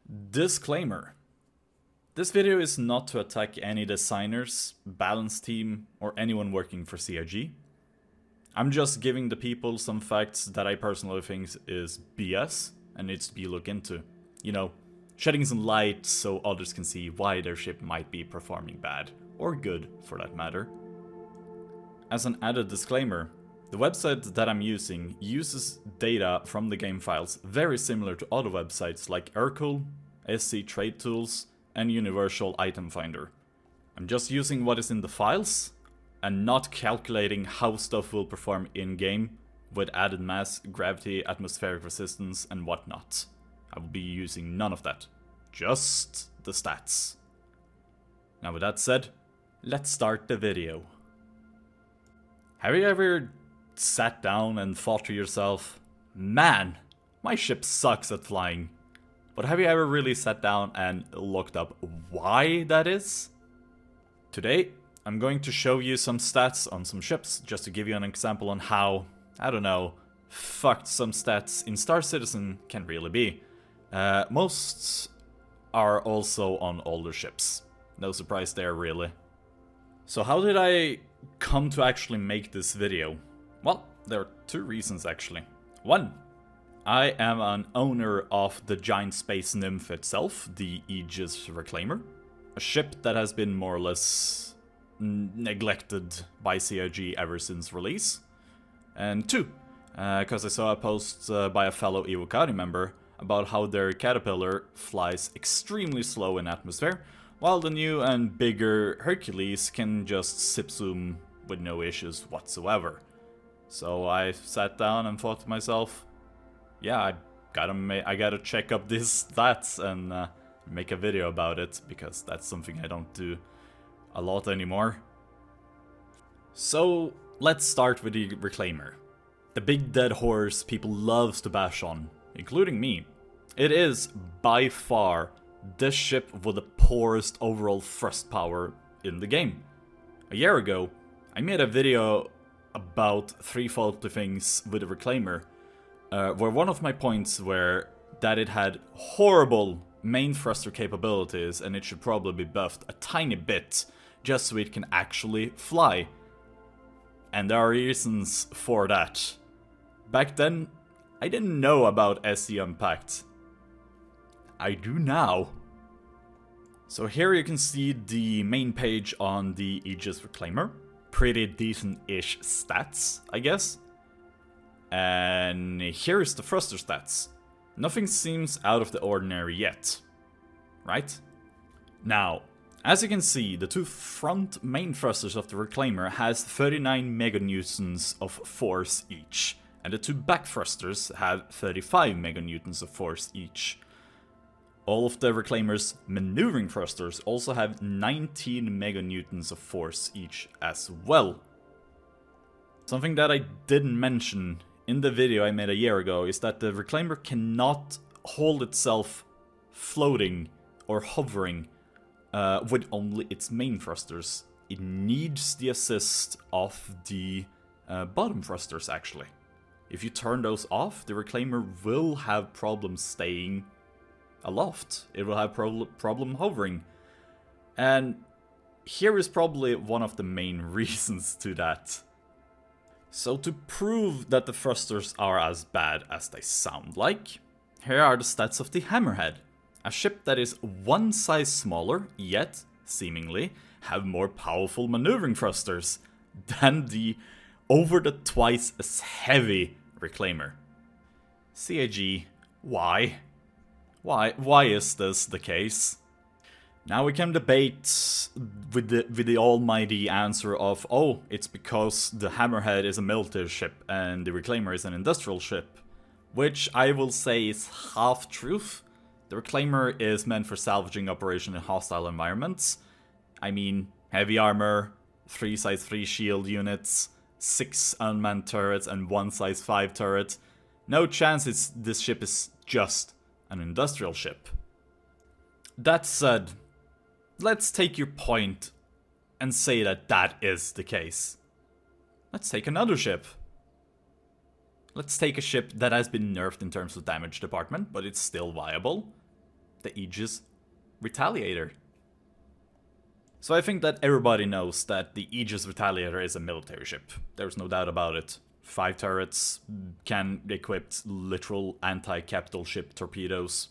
Disclaimer. This video is not to attack any designers, balance team, or anyone working for CIG. I'm just giving the people some facts that I personally think is BS and needs to be looked into. You know, shedding some light so others can see why their ship might be performing bad, or good for that matter. As an added disclaimer, the website that I'm using uses data from the game files very similar to other websites like Urkel, SC Trade Tools, and Universal Item Finder. I'm just using what is in the files, and not calculating how stuff will perform in-game with added mass, gravity, atmospheric resistance, and whatnot. I will be using none of that, just the stats. Now with that said, let's start the video. Have you ever sat down and thought to yourself, man, my ship sucks at flying? But have you ever really sat down and looked up why that is? Today, I'm going to show you some stats on some ships, just to give you an example on how, I don't know, fucked some stats in Star Citizen can really be. Most are also on older ships. No surprise there, really. So how did I come to actually make this video? Well, there are two reasons actually. One, I am an owner of the giant space nymph itself, the Aegis Reclaimer. A ship that has been more or less neglected by CIG ever since release. And two, because I saw a post by a fellow Evocati member about how their Caterpillar flies extremely slow in atmosphere, while the new and bigger Hercules can just zip zoom with no issues whatsoever. So I sat down and thought to myself, yeah, I gotta check up these stats and make a video about it, because that's something I don't do a lot anymore. So let's start with the Reclaimer. The big dead horse people loves to bash on, including me. It is by far the ship with the poorest overall thrust power in the game. A year ago, I made a video about 3 faulty things with the Reclaimer, where one of my points were that it had horrible main thruster capabilities and it should probably be buffed a tiny bit just so it can actually fly. And there are reasons for that. Back then, I didn't know about SCunpacked. I do now. So here you can see the main page on the Aegis Reclaimer. Pretty decent-ish stats, I guess. And here's the thruster stats. Nothing seems out of the ordinary yet, right? Now, as you can see, the 2 front main thrusters of the Reclaimer has 39 meganewtons of force each, and the 2 back thrusters have 35 meganewtons of force each. All of the Reclaimer's maneuvering thrusters also have 19 meganewtons of force each as well. Something that I didn't mention in the video I made a year ago is that the Reclaimer cannot hold itself floating or hovering with only its main thrusters. It needs the assist of the bottom thrusters actually. If you turn those off, the Reclaimer will have problems staying aloft. It will have problem hovering. And here is probably one of the main reasons to that. So to prove that the thrusters are as bad as they sound like, here are the stats of the Hammerhead. A ship that is 1 size smaller, yet, seemingly, have more powerful maneuvering thrusters than the over the twice as heavy Reclaimer. CIG, why? Why is this the case? Now we can debate with the almighty answer of, oh, it's because the Hammerhead is a military ship and the Reclaimer is an industrial ship. Which I will say is half truth. The Reclaimer is meant for salvaging operation in hostile environments. I mean, heavy armor, 3 size 3 shield units, 6 unmanned turrets and 1 size 5 turret. No chance this ship is just an industrial ship. That said, let's take your point and say that that is the case. Let's take another ship. Let's take a ship that has been nerfed in terms of damage department, but it's still viable. the Aegis Retaliator. So I think that everybody knows that the Aegis Retaliator is a military ship. There's no doubt about it. 5 turrets, can equip literal anti-capital ship torpedoes.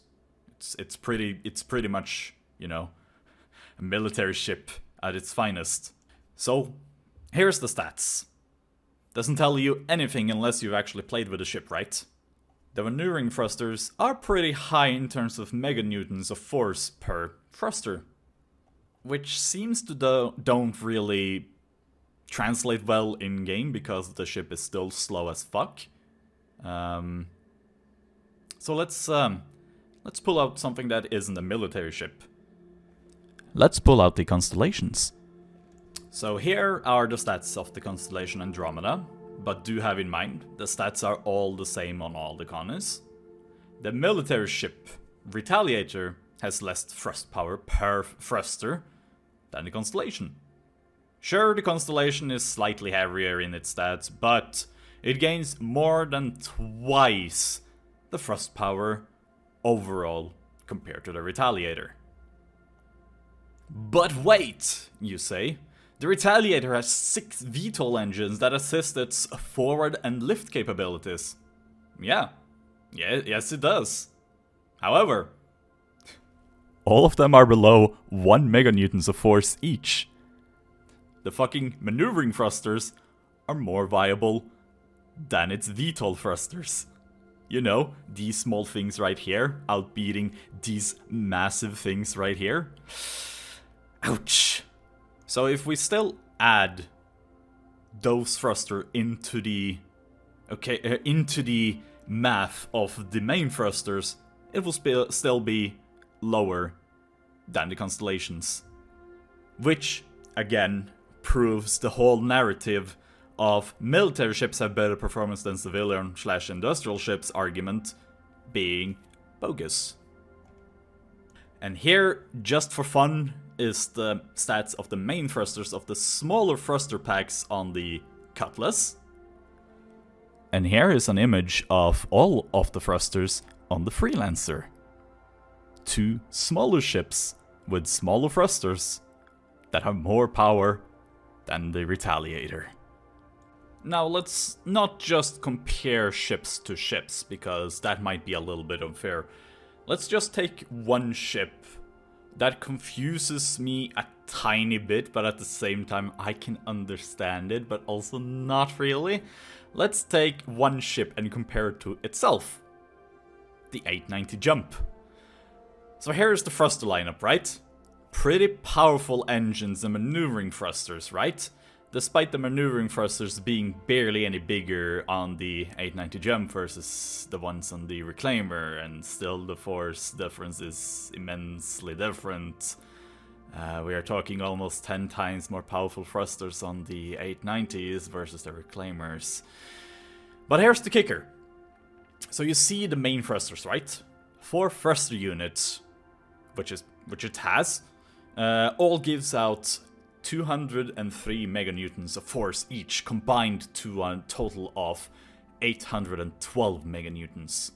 It's pretty much, you know, a military ship at its finest. So, here's the stats. Doesn't tell you anything unless you've actually played with the ship, right? The maneuvering thrusters are pretty high in terms of meganewtons of force per thruster, which seems to don't really translate well in game because the ship is still slow as fuck. So let's pull out something that isn't a military ship. Let's pull out the constellations. So here are the stats of the constellation Andromeda, but do have in mind, the stats are all the same on all the connes. The military ship Retaliator has less thrust power per thruster than the Constellation. Sure, the Constellation is slightly heavier in its stats, but it gains more than twice the thrust power overall compared to the Retaliator. But wait, you say. The Retaliator has 6 VTOL engines that assist its forward and lift capabilities. Yes it does. However, all of them are below 1 meganewtons of force each. The fucking maneuvering thrusters are more viable than its VTOL thrusters. You know, these small things right here, outbeating these massive things right here. Ouch. So if we still add those thruster into the math of the main thrusters, it will still be lower than the Constellations. Which, again, proves the whole narrative of military ships have better performance than civilian/industrial ships argument being bogus. And here, just for fun, is the stats of the main thrusters of the smaller thruster packs on the Cutlass. And here is an image of all of the thrusters on the Freelancer. 2 smaller ships with smaller thrusters that have more power than the Retaliator. Now let's not just compare ships to ships, because that might be a little bit unfair. Let's just take one ship that confuses me a tiny bit, but at the same time I can understand it, but also not really. Let's take one ship and compare it to itself. The 890 Jump. So here's the thruster lineup, right? Pretty powerful engines and maneuvering thrusters, right? Despite the maneuvering thrusters being barely any bigger on the 890 Jump versus the ones on the Reclaimer, and still the force difference is immensely different. We are talking almost 10 times more powerful thrusters on the 890s versus the Reclaimers. But here's the kicker. So you see the main thrusters, right? 4 thruster units, which it has, all gives out 203 meganewtons of force each, combined to a total of 812 meganewtons.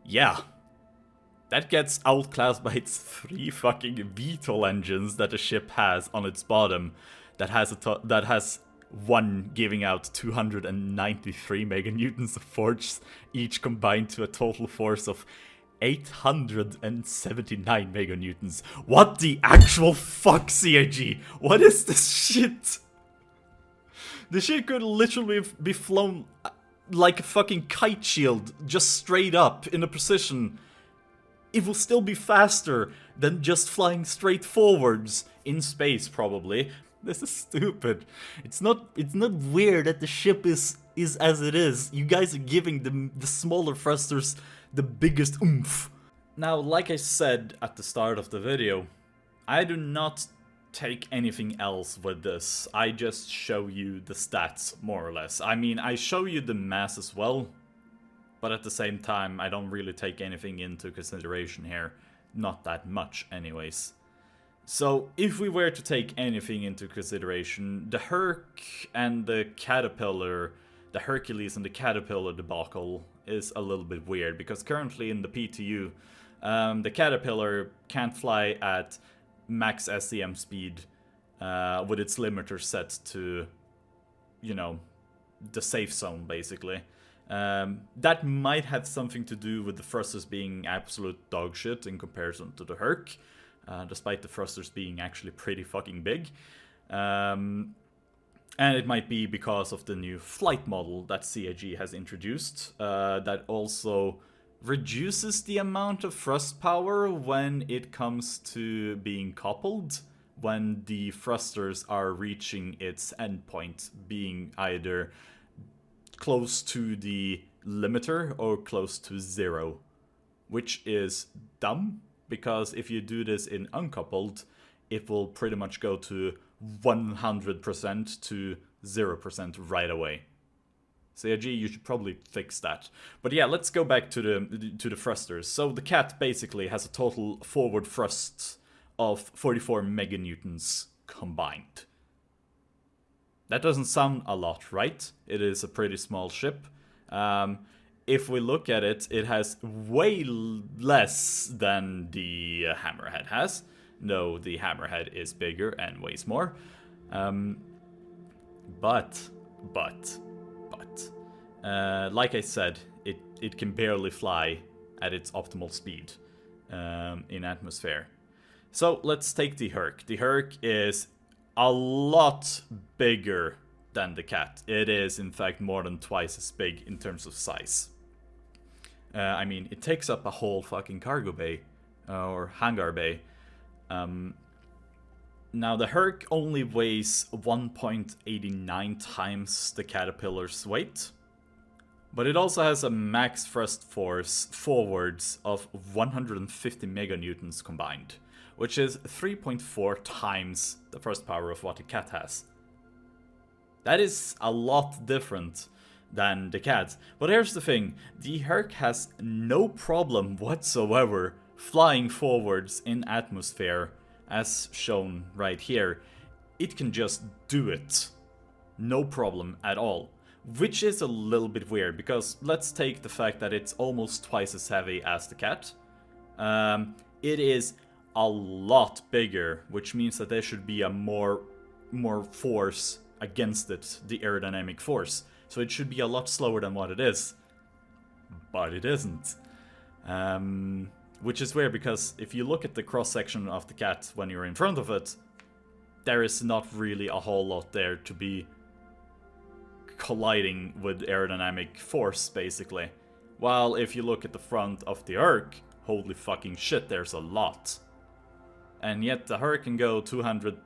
Yeah, that gets outclassed by its 3 fucking VTOL engines that the ship has on its bottom, that has one giving out 293 meganewtons of force each, combined to a total force of 879 meganewtons. What the actual fuck, CIG? What is this shit? The shit could literally be flown like a fucking kite shield, just straight up in a precision. It will still be faster than just flying straight forwards in space, probably. This is stupid. It's not weird that the ship is as it is. You guys are giving the smaller thrusters the biggest oomph. Now, like I said at the start of the video, I do not take anything else with this. I just show you the stats, more or less. I mean, I show you the mass as well, but at the same time, I don't really take anything into consideration here. Not that much, anyways. So, if we were to take anything into consideration, the Hercules and the Caterpillar debacle is a little bit weird, because currently in the PTU, The Caterpillar can't fly at max SCM speed with its limiter set to, you know, the safe zone, basically. That might have something to do with the thrusters being absolute dog shit in comparison to the Herc, despite the thrusters being actually pretty fucking big. And it might be because of the new flight model that CIG has introduced, that also reduces the amount of thrust power when it comes to being coupled, when the thrusters are reaching its endpoint, being either close to the limiter or close to 0, which is dumb, because if you do this in uncoupled, it will pretty much go to 100% to 0% right away. CIG, you should probably fix that. But yeah, let's go back to the thrusters. So the Cat basically has a total forward thrust of 44 meganewtons combined. That doesn't sound a lot, right? It is a pretty small ship. If we look at it, it has way less than the Hammerhead has. No, the Hammerhead is bigger and weighs more. But, like I said, it can barely fly at its optimal speed in atmosphere. So let's take the Herc. The Herc is a lot bigger than the Cat. It is, in fact, more than twice as big in terms of size. I mean, it takes up a whole fucking cargo bay, or hangar bay. Now, the Herc only weighs 1.89 times the Caterpillar's weight, but it also has a max thrust force forwards of 150 meganewtons combined, which is 3.4 times the thrust power of what the Cat has. That is a lot different than the Cat. But here's the thing, the Herc has no problem whatsoever flying forwards in atmosphere, as shown right here. It can just do it. No problem at all. Which is a little bit weird, because let's take the fact that it's almost twice as heavy as the Cat. It is a lot bigger, which means that there should be a more force against it, the aerodynamic force. So it should be a lot slower than what it is. But it isn't. Which is weird, because if you look at the cross-section of the Cat when you're in front of it, there is not really a whole lot there to be colliding with aerodynamic force, basically. While if you look at the front of the Herc, holy fucking shit, there's a lot. And yet the Herc can go 200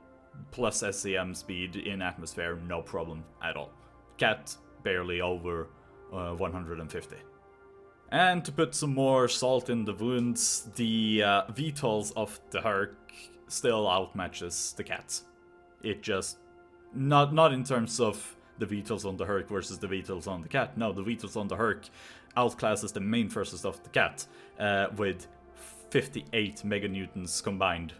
plus SCM speed in atmosphere, no problem at all. Cat barely over 150. And to put some more salt in the wounds, the VTOLs of the Herc still outmatches the Cat. It just, not in terms of the VTOLs on the Herc versus the VTOLs on the Cat. No, the VTOLs on the Herc outclasses the main thrusters of the Cat with 58 meganewtons combined.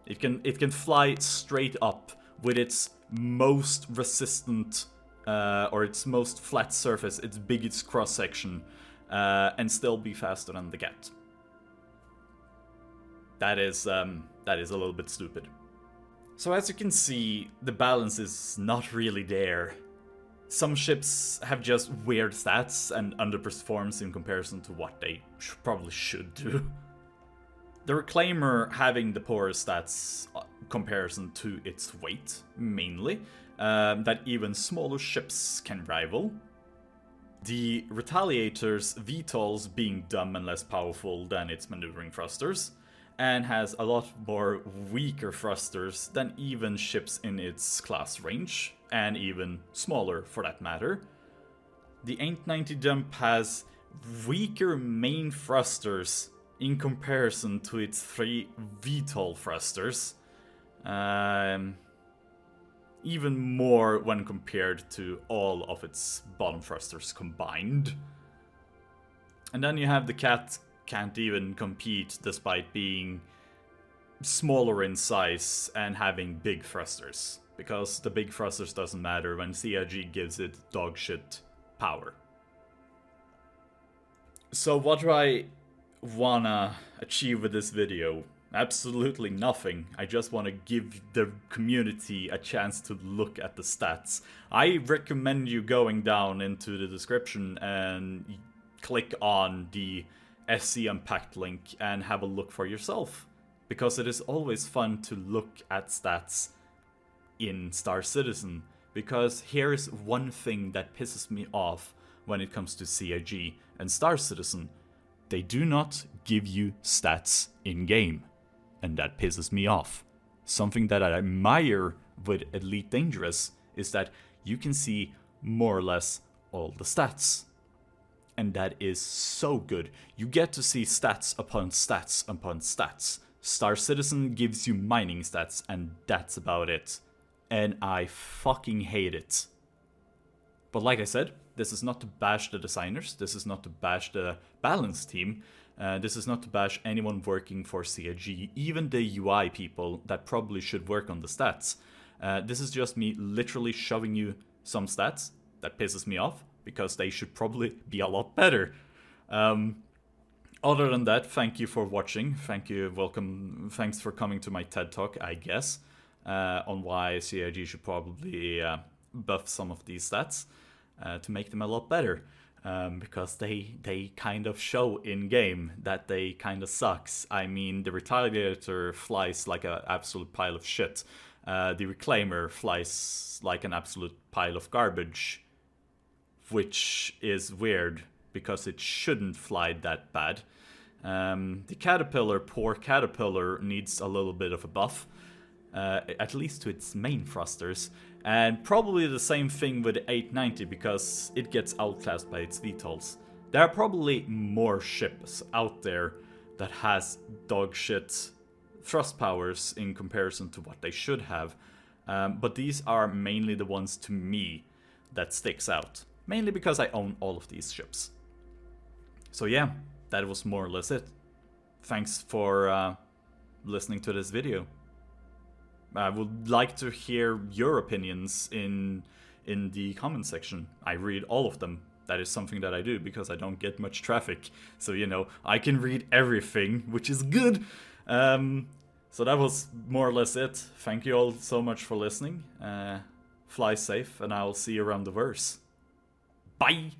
It can fly straight up with its most resistant or its most flat surface, its biggest cross section, and still be faster than the Cat. That is a little bit stupid. So as you can see, the balance is not really there. Some ships have just weird stats and underperforms in comparison to what they probably should do. The Reclaimer having the poorest stats comparison to its weight, mainly, that even smaller ships can rival. The Retaliator's VTOLs being dumb and less powerful than its maneuvering thrusters, and has a lot more weaker thrusters than even ships in its class range, and even smaller for that matter. The 890 Jump has weaker main thrusters in comparison to its 3 VTOL thrusters. Even more when compared to all of its bottom thrusters combined. And then you have the Cat can't even compete despite being smaller in size and having big thrusters. Because the big thrusters doesn't matter when CIG gives it dogshit power. So what do I wanna achieve with this video? Absolutely nothing. I just want to give the community a chance to look at the stats. I recommend you going down into the description and click on the SCunpacked link and have a look for yourself. Because it is always fun to look at stats in Star Citizen. Because here's one thing that pisses me off when it comes to CIG and Star Citizen. They do not give you stats in-game. And that pisses me off. Something that I admire with Elite Dangerous is that you can see more or less all the stats. And that is so good. You get to see stats upon stats upon stats. Star Citizen gives you mining stats, and that's about it. And I fucking hate it. But like I said, this is not to bash the designers. This is not to bash the balance team. This is not to bash anyone working for CIG, even the UI people that probably should work on the stats. This is just me literally showing you some stats that pisses me off, because they should probably be a lot better. Other than that, thank you for watching. Thank you, welcome. Thanks for coming to my TED Talk, I guess, on why CIG should probably buff some of these stats to make them a lot better. Because they kind of show in-game that they kind of sucks. I mean, the Retaliator flies like an absolute pile of shit. The Reclaimer flies like an absolute pile of garbage. Which is weird, because it shouldn't fly that bad. The Caterpillar, poor Caterpillar, needs a little bit of a buff. At least to its main thrusters. And probably the same thing with the 890, because it gets outclassed by its VTOLs. There are probably more ships out there that has dog shit thrust powers in comparison to what they should have. But these are mainly the ones to me that sticks out. Mainly because I own all of these ships. So yeah, that was more or less it. Thanks for listening to this video. I would like to hear your opinions in the comment section. I read all of them. That is something that I do because I don't get much traffic. So, you know, I can read everything, which is good. So that was more or less it. Thank you all so much for listening. Fly safe, and I'll see you around the verse. Bye!